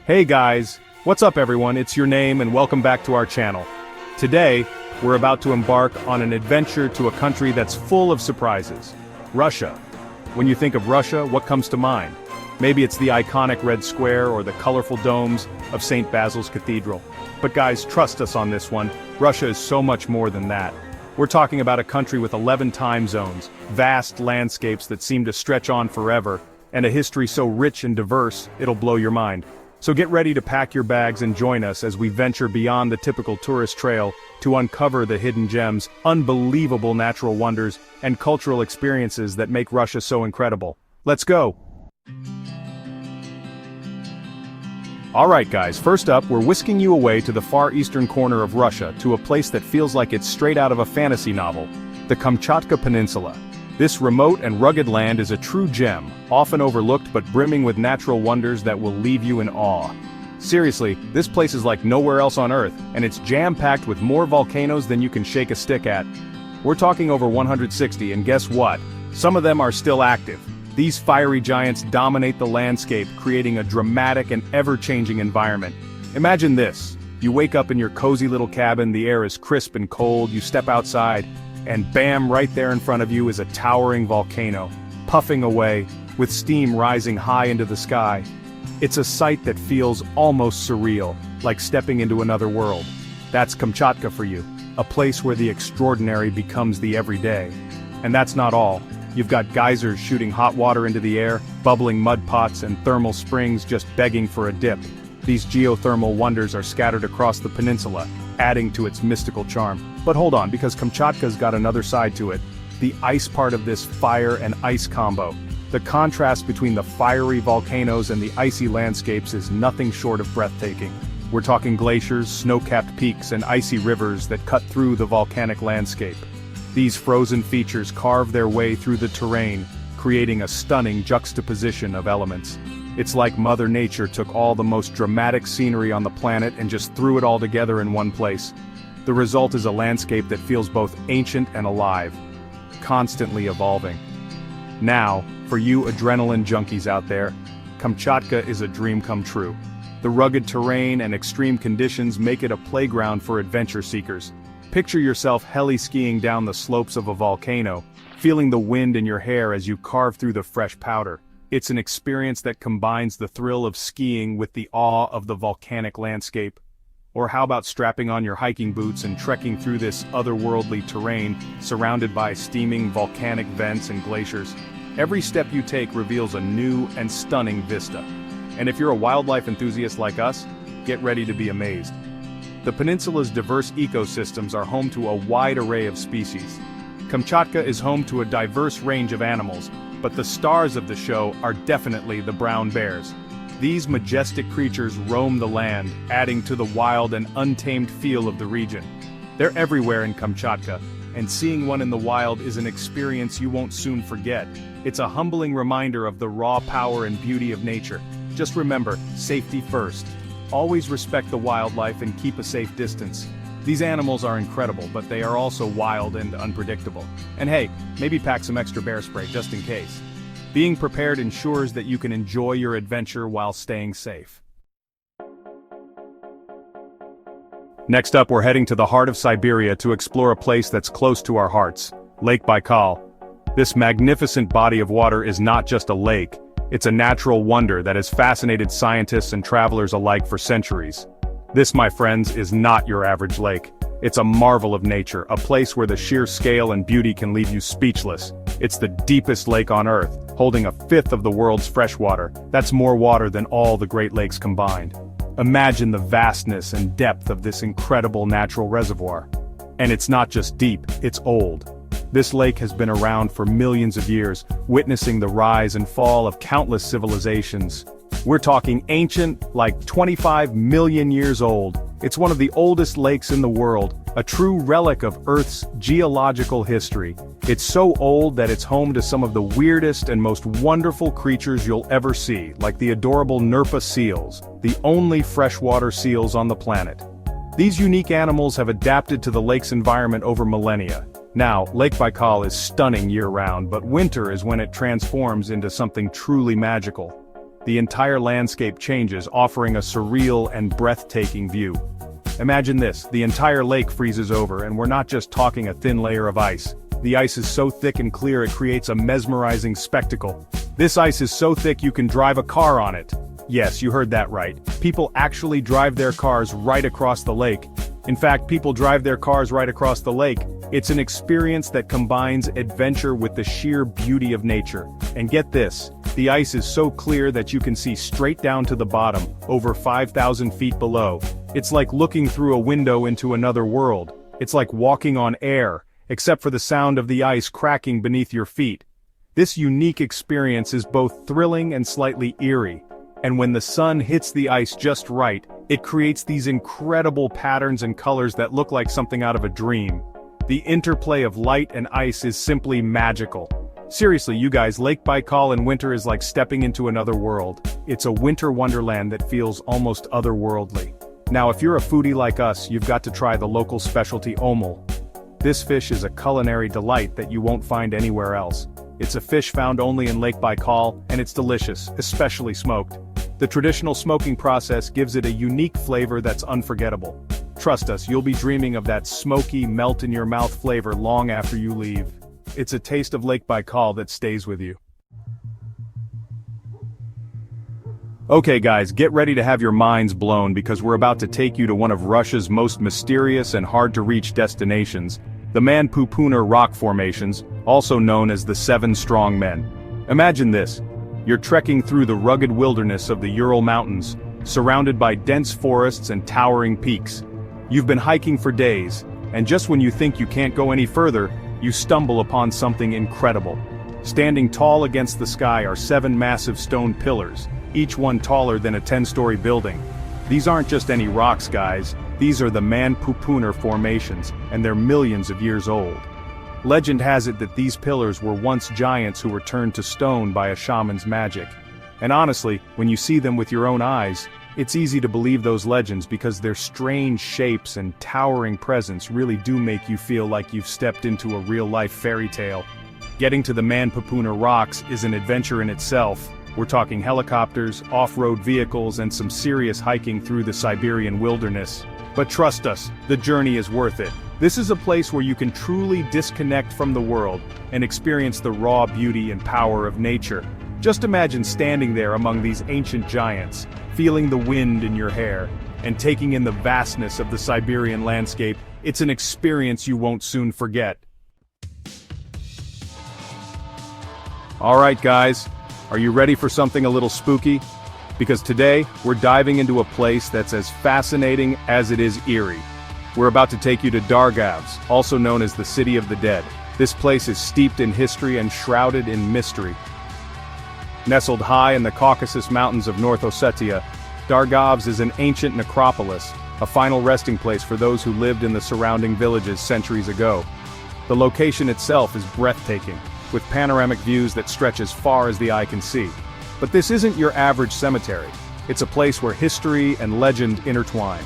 Hey guys, what's up everyone? It's your name and welcome back to our channel. Today, we're about to embark on an adventure to a country that's full of surprises. Russia. When you think of Russia, what comes to mind? Maybe it's the iconic Red Square or the colorful domes of St. Basil's Cathedral. But guys, trust us on this one, Russia is so much more than that. We're talking about a country with 11 time zones, vast landscapes that seem to stretch on forever, and a history so rich and diverse, it'll blow your mind. So get ready to pack your bags and join us as we venture beyond the typical tourist trail to uncover the hidden gems, unbelievable natural wonders, and cultural experiences that make Russia so incredible. Let's go! Alright guys, first up, we're whisking you away to the far eastern corner of Russia, to a place that feels like it's straight out of a fantasy novel, the Kamchatka Peninsula. This remote and rugged land is a true gem, often overlooked but brimming with natural wonders that will leave you in awe. Seriously, this place is like nowhere else on Earth, and it's jam-packed with more volcanoes than you can shake a stick at. We're talking over 160, and guess what? Some of them are still active. These fiery giants dominate the landscape, creating a dramatic and ever-changing environment. Imagine this. You wake up in your cozy little cabin, the air is crisp and cold, you step outside, and bam, right there in front of you is a towering volcano, puffing away, with steam rising high into the sky. It's a sight that feels almost surreal, like stepping into another world. That's Kamchatka for you, a place where the extraordinary becomes the everyday. And that's not all. You've got geysers shooting hot water into the air, bubbling mud pots and thermal springs just begging for a dip. These geothermal wonders are scattered across the peninsula, adding to its mystical charm. But hold on, because Kamchatka's got another side to it. The ice part of this fire and ice combo. The contrast between the fiery volcanoes and the icy landscapes is nothing short of breathtaking. We're talking glaciers, snow-capped peaks, and icy rivers that cut through the volcanic landscape. These frozen features carve their way through the terrain, creating a stunning juxtaposition of elements. It's like Mother Nature took all the most dramatic scenery on the planet and just threw it all together in one place. The result is a landscape that feels both ancient and alive, constantly evolving. Now, for you adrenaline junkies out there, Kamchatka is a dream come true. The rugged terrain and extreme conditions make it a playground for adventure seekers. Picture yourself heli-skiing down the slopes of a volcano, feeling the wind in your hair as you carve through the fresh powder. It's an experience that combines the thrill of skiing with the awe of the volcanic landscape. Or how about strapping on your hiking boots and trekking through this otherworldly terrain, surrounded by steaming volcanic vents and glaciers? Every step you take reveals a new and stunning vista. And if you're a wildlife enthusiast like us, get ready to be amazed. The peninsula's diverse ecosystems are home to a wide array of species. Kamchatka is home to a diverse range of animals, but the stars of the show are definitely the brown bears. These majestic creatures roam the land, adding to the wild and untamed feel of the region. They're everywhere in Kamchatka, and seeing one in the wild is an experience you won't soon forget. It's a humbling reminder of the raw power and beauty of nature. Just remember, safety first. Always respect the wildlife and keep a safe distance. These animals are incredible, but they are also wild and unpredictable. And hey, maybe pack some extra bear spray just in case. Being prepared ensures that you can enjoy your adventure while staying safe. Next up, we're heading to the heart of Siberia to explore a place that's close to our hearts, Lake Baikal. This magnificent body of water is not just a lake, it's a natural wonder that has fascinated scientists and travelers alike for centuries. This, my friends, is not your average lake. It's a marvel of nature, a place where the sheer scale and beauty can leave you speechless. It's the deepest lake on Earth, holding a fifth of the world's freshwater. That's more water than all the Great Lakes combined. Imagine the vastness and depth of this incredible natural reservoir. And it's not just deep, it's old. This lake has been around for millions of years, witnessing the rise and fall of countless civilizations. We're talking ancient, like 25 million years old. It's one of the oldest lakes in the world, a true relic of Earth's geological history. It's so old that it's home to some of the weirdest and most wonderful creatures you'll ever see, like the adorable Nerpa seals, the only freshwater seals on the planet. These unique animals have adapted to the lake's environment over millennia. Now, Lake Baikal is stunning year-round, but winter is when it transforms into something truly magical. the entire landscape changes, offering a surreal and breathtaking view. Imagine this, the entire lake freezes over, and we're not just talking a thin layer of ice. The ice is so thick and clear it creates a mesmerizing spectacle. This ice is so thick you can drive a car on it. Yes, you heard that right. People actually drive their cars right across the lake. In fact, people drive their cars right across the lake. It's an experience that combines adventure with the sheer beauty of nature. And get this, the ice is so clear that you can see straight down to the bottom, over 5,000 feet below. It's like looking through a window into another world. It's like walking on air, except for the sound of the ice cracking beneath your feet. This unique experience is both thrilling and slightly eerie. And when the sun hits the ice just right, it creates these incredible patterns and colors that look like something out of a dream. The interplay of light and ice is simply magical. Seriously, you guys, Lake Baikal in winter is like stepping into another world. It's a winter wonderland that feels almost otherworldly. Now, if you're a foodie like us, you've got to try the local specialty Omul. This fish is a culinary delight that you won't find anywhere else. It's a fish found only in Lake Baikal, and it's delicious, especially smoked. The traditional smoking process gives it a unique flavor that's unforgettable. Trust us, you'll be dreaming of that smoky, melt-in-your-mouth flavor long after you leave. It's a taste of Lake Baikal that stays with you. Okay guys, get ready to have your minds blown because we're about to take you to one of Russia's most mysterious and hard-to-reach destinations, the Manpupuner Rock Formations, also known as the Seven Strong Men. Imagine this. You're trekking through the rugged wilderness of the Ural Mountains, surrounded by dense forests and towering peaks. You've been hiking for days, and just when you think you can't go any further, you stumble upon something incredible. Standing tall against the sky are 7 massive stone pillars, each one taller than a 10-story building. These aren't just any rocks, guys. These are the Manpupuner Formations, and they're millions of years old. Legend has it that these pillars were once giants who were turned to stone by a shaman's magic. And honestly, when you see them with your own eyes, it's easy to believe those legends because their strange shapes and towering presence really do make you feel like you've stepped into a real-life fairy tale. Getting to the Manpupuner Rocks is an adventure in itself. We're talking helicopters, off-road vehicles, and some serious hiking through the Siberian wilderness. But trust us, the journey is worth it. This is a place where you can truly disconnect from the world and experience the raw beauty and power of nature. Just imagine standing there among these ancient giants, feeling the wind in your hair, and taking in the vastness of the Siberian landscape. It's an experience you won't soon forget. Alright guys, are you ready for something a little spooky? Because today, we're diving into a place that's as fascinating as it is eerie. We're about to take you to Dargavs, also known as the City of the Dead. This place is steeped in history and shrouded in mystery. Nestled high in the Caucasus Mountains of North Ossetia, Dargavs is an ancient necropolis, a final resting place for those who lived in the surrounding villages centuries ago. The location itself is breathtaking, with panoramic views that stretch as far as the eye can see. But this isn't your average cemetery. It's a place where history and legend intertwine.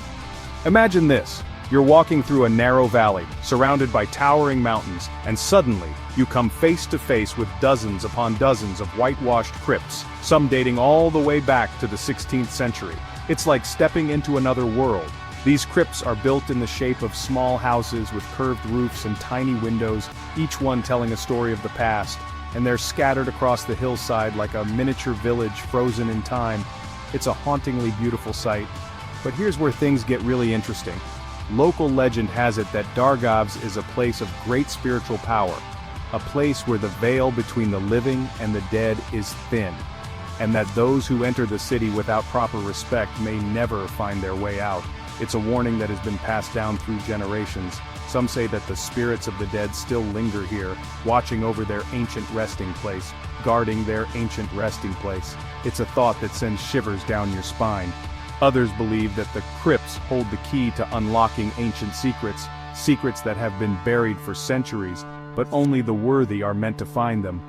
Imagine this. You're walking through a narrow valley, surrounded by towering mountains, and suddenly, you come face to face with dozens upon dozens of whitewashed crypts, some dating all the way back to the 16th century. It's like stepping into another world. These crypts are built in the shape of small houses with curved roofs and tiny windows, each one telling a story of the past, and they're scattered across the hillside like a miniature village frozen in time. It's a hauntingly beautiful sight. But here's where things get really interesting. Local legend has it that Dargavs is a place of great spiritual power, a place where the veil between the living and the dead is thin, and that those who enter the city without proper respect may never find their way out. It's a warning that has been passed down through generations. Some say that the spirits of the dead still linger here, watching over their ancient resting place, guarding their ancient resting place. It's a thought that sends shivers down your spine. Others believe that the crypts hold the key to unlocking ancient secrets, secrets that have been buried for centuries, but only the worthy are meant to find them.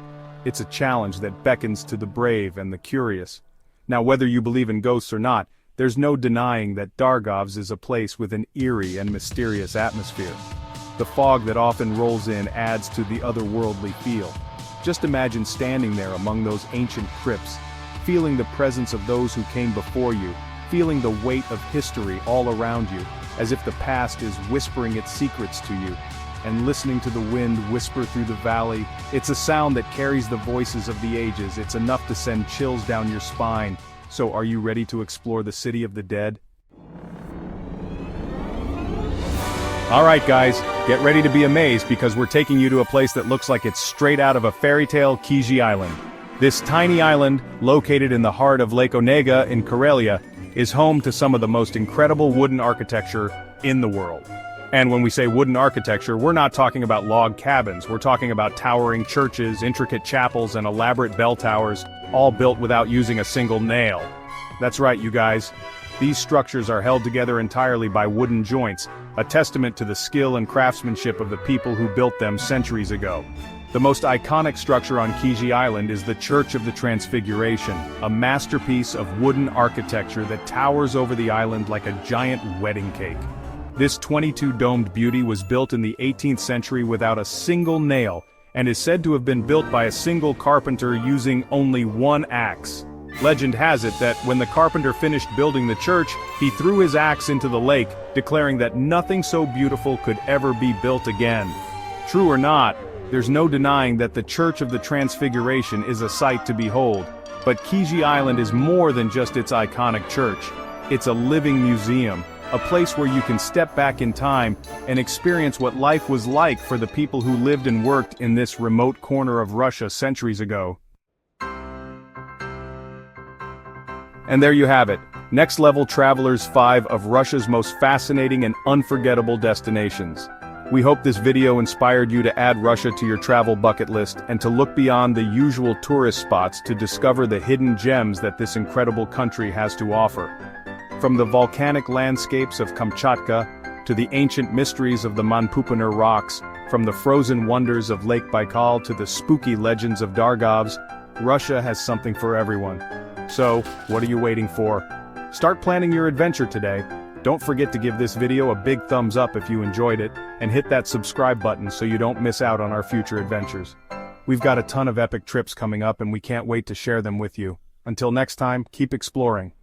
It's a challenge that beckons to the brave and the curious. Now, whether you believe in ghosts or not, there's no denying that Dargavs is a place with an eerie and mysterious atmosphere. The fog that often rolls in adds to the otherworldly feel. Just imagine standing there among those ancient crypts, feeling the presence of those who came before you, feeling the weight of history all around you, as if the past is whispering its secrets to you, and listening to the wind whisper through the valley. It's a sound that carries the voices of the ages. It's enough to send chills down your spine. So are you ready to explore the city of the dead? Alright guys, get ready to be amazed because we're taking you to a place that looks like it's straight out of a fairy tale, Kizhi Island. This tiny island, located in the heart of Lake Onega in Karelia, is home to some of the most incredible wooden architecture in the world. And when we say wooden architecture, we're not talking about log cabins, we're talking about towering churches, intricate chapels, and elaborate bell towers, all built without using a single nail. That's right, you guys. These structures are held together entirely by wooden joints, a testament to the skill and craftsmanship of the people who built them centuries ago. The most iconic structure on Kizhi Island is the Church of the Transfiguration, a masterpiece of wooden architecture that towers over the island like a giant wedding cake. This 22-domed beauty was built in the 18th century without a single nail, and is said to have been built by a single carpenter using only one axe. Legend has it that when the carpenter finished building the church, he threw his axe into the lake, declaring that nothing so beautiful could ever be built again. True or not, there's no denying that the Church of the Transfiguration is a sight to behold, but Kizhi Island is more than just its iconic church. It's a living museum, a place where you can step back in time and experience what life was like for the people who lived and worked in this remote corner of Russia centuries ago. And there you have it, Next Level Travelers 5 of Russia's most fascinating and unforgettable destinations. We hope this video inspired you to add Russia to your travel bucket list and to look beyond the usual tourist spots to discover the hidden gems that this incredible country has to offer. From the volcanic landscapes of Kamchatka, to the ancient mysteries of the Manpupuner rocks, from the frozen wonders of Lake Baikal to the spooky legends of Dargavs, Russia has something for everyone. So, what are you waiting for? Start planning your adventure today. Don't forget to give this video a big thumbs up if you enjoyed it, and hit that subscribe button so you don't miss out on our future adventures. We've got a ton of epic trips coming up and we can't wait to share them with you. Until next time, keep exploring.